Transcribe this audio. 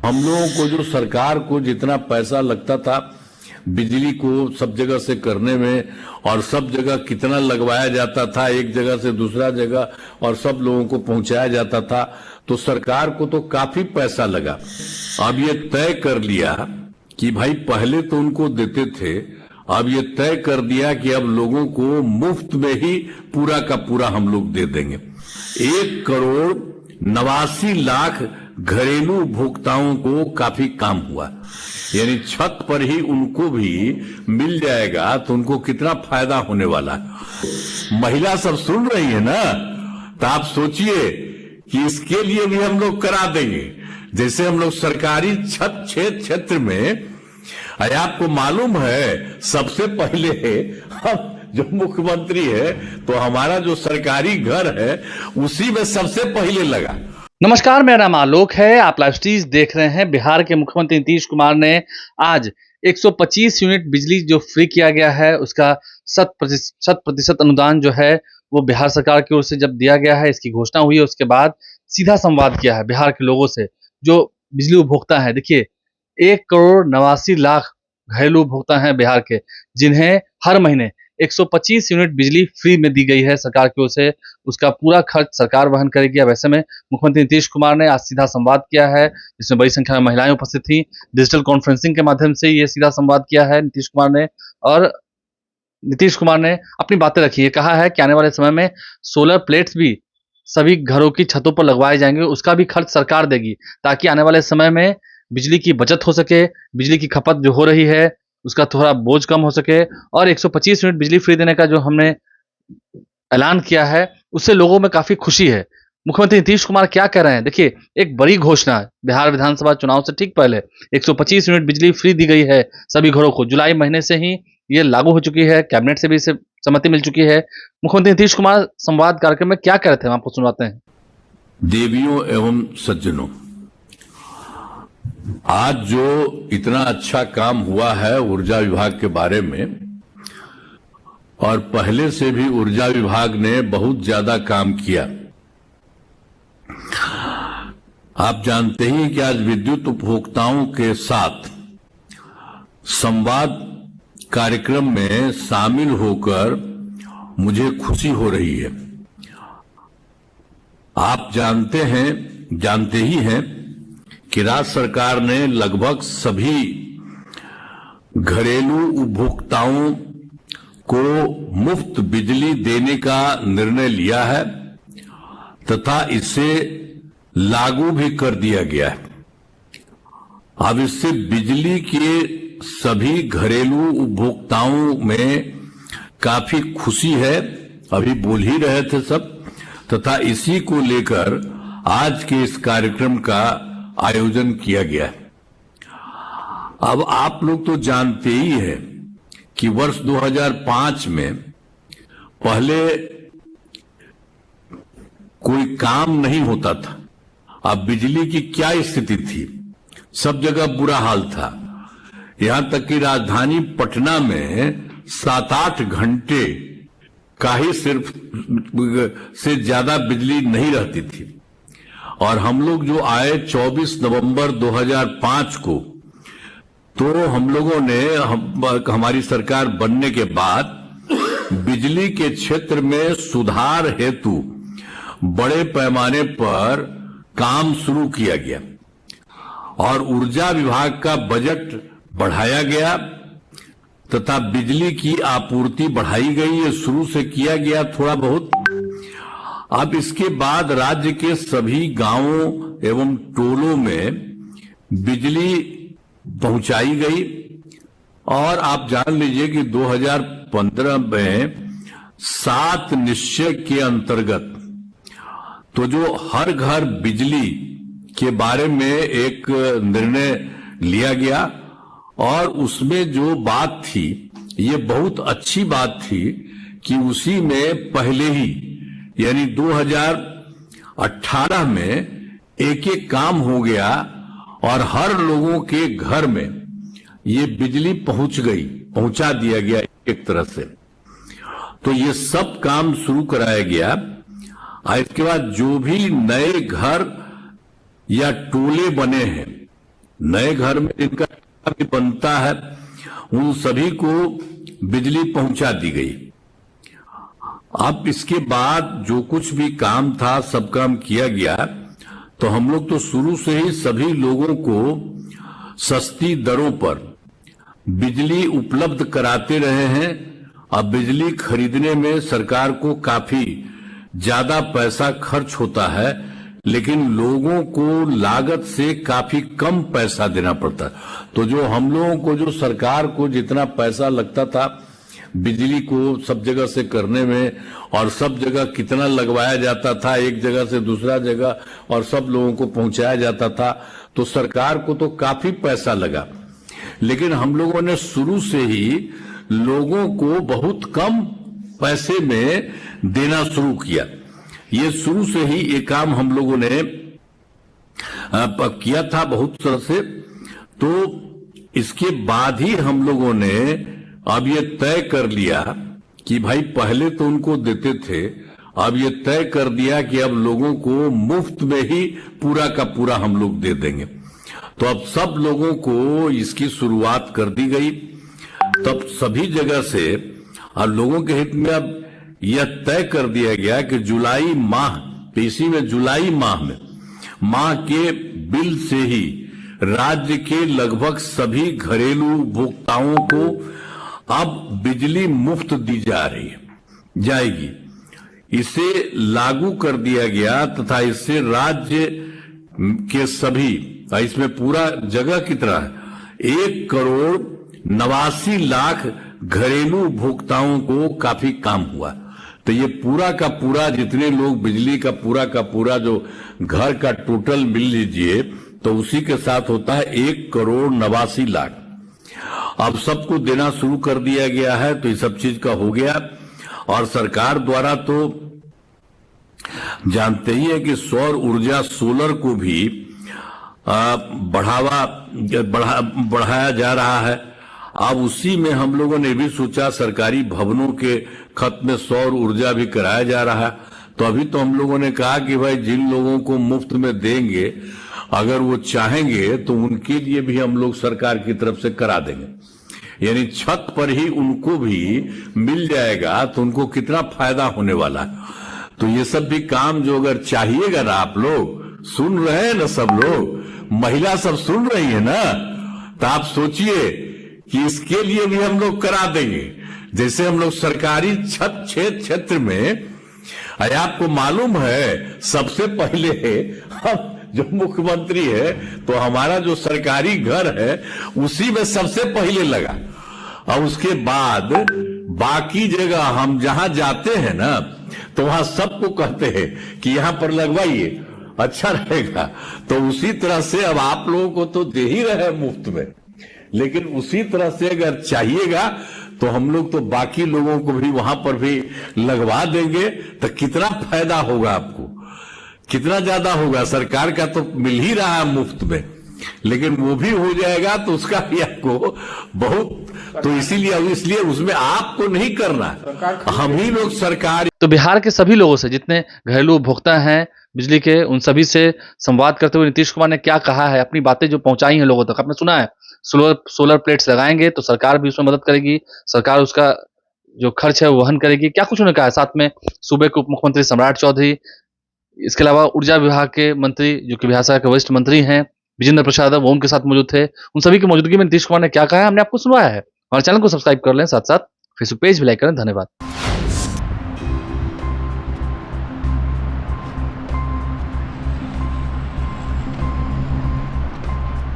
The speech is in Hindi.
हम लोगों को जो सरकार को जितना पैसा लगता था बिजली को सब जगह से करने में, और सब जगह कितना लगवाया जाता था एक जगह से दूसरा जगह, और सब लोगों को पहुंचाया जाता था, तो सरकार को तो काफी पैसा लगा। अब ये तय कर लिया कि भाई पहले तो उनको देते थे, अब ये तय कर दिया कि अब लोगों को मुफ्त में ही पूरा का पूरा हम लोग दे देंगे। 1,89,00,000 घरेलू उपभोक्ताओं को काफी काम हुआ, यानी छत पर ही उनको भी मिल जाएगा, तो उनको कितना फायदा होने वाला है। महिला सब सुन रही है ना, तो आप सोचिए कि इसके लिए भी हम लोग करा देंगे। जैसे हम लोग सरकारी छत क्षेत्र में, आपको मालूम है सबसे पहले हम जो मुख्यमंत्री है तो हमारा जो सरकारी घर है उसी में सबसे पहले लगा। नमस्कार, मेरा नाम आलोक है। आप लाइव स्ट्रीज देख रहे हैं। बिहार के मुख्यमंत्री नीतीश कुमार ने आज 125 यूनिट बिजली जो फ्री किया गया है उसका 100% अनुदान जो है वो बिहार सरकार की ओर से जब दिया गया है, इसकी घोषणा हुई है, उसके बाद सीधा संवाद किया है बिहार के लोगों से जो बिजली उपभोक्ता है। देखिए, 1,89,00,000 घरेलू उपभोक्ता हैं बिहार के, जिन्हें हर महीने 125 यूनिट बिजली फ्री में दी गई है सरकार की ओर से। उसका पूरा खर्च सरकार वहन करेगी। अब ऐसे में मुख्यमंत्री नीतीश कुमार ने आज सीधा संवाद किया है, जिसमें बड़ी संख्या में महिलाएं उपस्थित थी। डिजिटल कॉन्फ्रेंसिंग के माध्यम से ये सीधा संवाद किया है नीतीश कुमार ने, और नीतीश कुमार ने अपनी बातें रखी है। कहा है कि आने वाले समय में सोलर प्लेट्स भी सभी घरों की छतों पर लगवाए जाएंगे, उसका भी खर्च सरकार देगी, ताकि आने वाले समय में बिजली की बचत हो सके, बिजली की खपत जो हो रही है उसका थोड़ा बोझ कम हो सके। और 125 यूनिट बिजली फ्री देने का जो हमने ऐलान किया है उससे लोगों में काफी खुशी है। मुख्यमंत्री नीतीश कुमार क्या कह रहे हैं, देखिए, एक बड़ी घोषणा बिहार विधानसभा चुनाव से ठीक पहले 125 यूनिट बिजली फ्री दी गई है सभी घरों को। जुलाई महीने से ही ये लागू हो चुकी है, कैबिनेट से भी इसे सहमति मिल चुकी है। मुख्यमंत्री नीतीश कुमार संवाद कार्यक्रम में क्या कह रहे थे, हम आपको सुनवाते हैं। देवियों एवं सज्जनों, आज जो इतना अच्छा काम हुआ है ऊर्जा विभाग के बारे में, और पहले से भी ऊर्जा विभाग ने बहुत ज्यादा काम किया। आप जानते ही कि आज विद्युत उपभोक्ताओं के साथ संवाद कार्यक्रम में शामिल होकर मुझे खुशी हो रही है। आप जानते ही हैं कि राज्य सरकार ने लगभग सभी घरेलू उपभोक्ताओं को मुफ्त बिजली देने का निर्णय लिया है तथा इसे लागू भी कर दिया गया है। अब इससे बिजली के सभी घरेलू उपभोक्ताओं में काफी खुशी है, अभी बोल ही रहे थे सब, तथा इसी को लेकर आज के इस कार्यक्रम का आयोजन किया गया है। अब आप लोग तो जानते ही हैं कि वर्ष 2005 में पहले कोई काम नहीं होता था। अब बिजली की क्या स्थिति थी, सब जगह बुरा हाल था। यहां तक कि राजधानी पटना में 7-8 घंटे का ही सिर्फ से ज्यादा बिजली नहीं रहती थी। और हम लोग जो आए 24 नवंबर 2005 को, तो हम लोगों ने हमारी सरकार बनने के बाद बिजली के क्षेत्र में सुधार हेतु बड़े पैमाने पर काम शुरू किया गया और ऊर्जा विभाग का बजट बढ़ाया गया तथा बिजली की आपूर्ति बढ़ाई गई। ये शुरू से किया गया थोड़ा बहुत। अब इसके बाद राज्य के सभी गांवों एवं टोलों में बिजली पहुंचाई गई। और आप जान लीजिए कि 2015 में 7 निश्चय के अंतर्गत तो जो हर घर बिजली के बारे में एक निर्णय लिया गया, और उसमें जो बात थी ये बहुत अच्छी बात थी कि उसी में पहले ही यानी 2018 में एक काम हो गया और हर लोगों के घर में ये बिजली पहुंचा दिया गया एक तरह से। तो ये सब काम शुरू कराया गया। इसके बाद जो भी नए घर या टोले बने हैं नए घर में जिनका भी बनता है उन सभी को बिजली पहुंचा दी गई। अब इसके बाद जो कुछ भी काम था सब काम किया गया, तो हम लोग तो शुरू से ही सभी लोगों को सस्ती दरों पर बिजली उपलब्ध कराते रहे हैं। अब बिजली खरीदने में सरकार को काफी ज्यादा पैसा खर्च होता है, लेकिन लोगों को लागत से काफी कम पैसा देना पड़ता है। तो जो हम लोगों को जो सरकार को जितना पैसा लगता था बिजली को सब जगह से करने में, और सब जगह कितना लगवाया जाता था एक जगह से दूसरा जगह, और सब लोगों को पहुंचाया जाता था, तो सरकार को तो काफी पैसा लगा। लेकिन हम लोगों ने शुरू से ही लोगों को बहुत कम पैसे में देना शुरू किया। ये शुरू से ही ये काम हम लोगों ने किया था बहुत तरह से। तो इसके बाद ही हम लोगों ने अब ये तय कर लिया कि भाई पहले तो उनको देते थे, अब ये तय कर दिया कि अब लोगों को मुफ्त में ही पूरा का पूरा हम लोग दे देंगे। तो अब सब लोगों को इसकी शुरुआत कर दी गई। तब सभी जगह से और लोगों के हित में अब यह तय कर दिया गया कि जुलाई माह, इसी में जुलाई माह के बिल से ही राज्य के लगभग सभी घरेलू उपभोक्ताओं को अब बिजली मुफ्त दी जाएगी। इसे लागू कर दिया गया तथा इससे राज्य के सभी, इसमें पूरा जगह कितना है, 1,89,00,000 घरेलू उपभोक्ताओं को काफी काम हुआ। तो ये पूरा का पूरा जितने लोग बिजली का पूरा जो घर का टोटल मिल लीजिए तो उसी के साथ होता है 1,89,00,000। अब सबको देना शुरू कर दिया गया है, तो ये सब चीज का हो गया। और सरकार द्वारा तो जानते ही है कि सौर ऊर्जा, सोलर को भी बढ़ाया जा रहा है। अब उसी में हम लोगों ने भी सोचा सरकारी भवनों के खत में सौर ऊर्जा भी कराया जा रहा है। तो अभी तो हम लोगों ने कहा कि भाई जिन लोगों को मुफ्त में देंगे, अगर वो चाहेंगे तो उनके लिए भी हम लोग सरकार की तरफ से करा देंगे। यानी छत पर ही उनको भी मिल जाएगा, तो उनको कितना फायदा होने वाला है। तो ये सब भी काम जो अगर चाहिएगा ना, आप लोग सुन रहे हैं ना, सब लोग महिला सब सुन रही है ना, तो आप सोचिए कि इसके लिए भी हम लोग करा देंगे। जैसे हम लोग सरकारी छत क्षेत्र में, आपको मालूम है सबसे पहले हम जो मुख्यमंत्री है तो हमारा जो सरकारी घर है उसी में सबसे पहले लगा, और उसके बाद बाकी जगह हम जहां जाते हैं ना तो वहां सबको कहते हैं कि यहां पर लगवाइए, अच्छा रहेगा। तो उसी तरह से अब आप लोगों को तो दे ही रहे मुफ्त में, लेकिन उसी तरह से अगर चाहिएगा तो हम लोग तो बाकी लोगों को भी वहां पर भी लगवा देंगे। तो कितना फायदा होगा आपको, कितना ज्यादा होगा। सरकार का तो मिल ही रहा है मुफ्त में, लेकिन वो भी हो जाएगा तो उसका भी आपको बहुत, तो इसलिए उसमें आपको नहीं करना, हम ही लोग सरकार। तो बिहार के सभी लोगों से, जितने घरेलू उपभोक्ता हैं बिजली के, उन सभी से संवाद करते हुए नीतीश कुमार ने क्या कहा है, अपनी बातें जो पहुंचाई हैं लोगों तक। आपने सुना है सोलर प्लेट्स लगाएंगे तो सरकार भी उसमें मदद करेगी, सरकार उसका जो खर्च है वो वहन करेगी, क्या कुछ उन्होंने कहा है। साथ में सूबे के उप मुख्यमंत्री सम्राट चौधरी, इसके अलावा ऊर्जा विभाग के मंत्री जो कि बिहार सरकार के वरिष्ठ मंत्री हैं विजेंद्र प्रसाद, वो उनके साथ मौजूद थे। उन सभी की मौजूदगी में नीतीश कुमार ने क्या कहा है हमने आपको सुनवाया है। हमारे चैनल को सब्सक्राइब कर लें, साथ साथ फेसबुक पेज भी लाइक करें। धन्यवाद।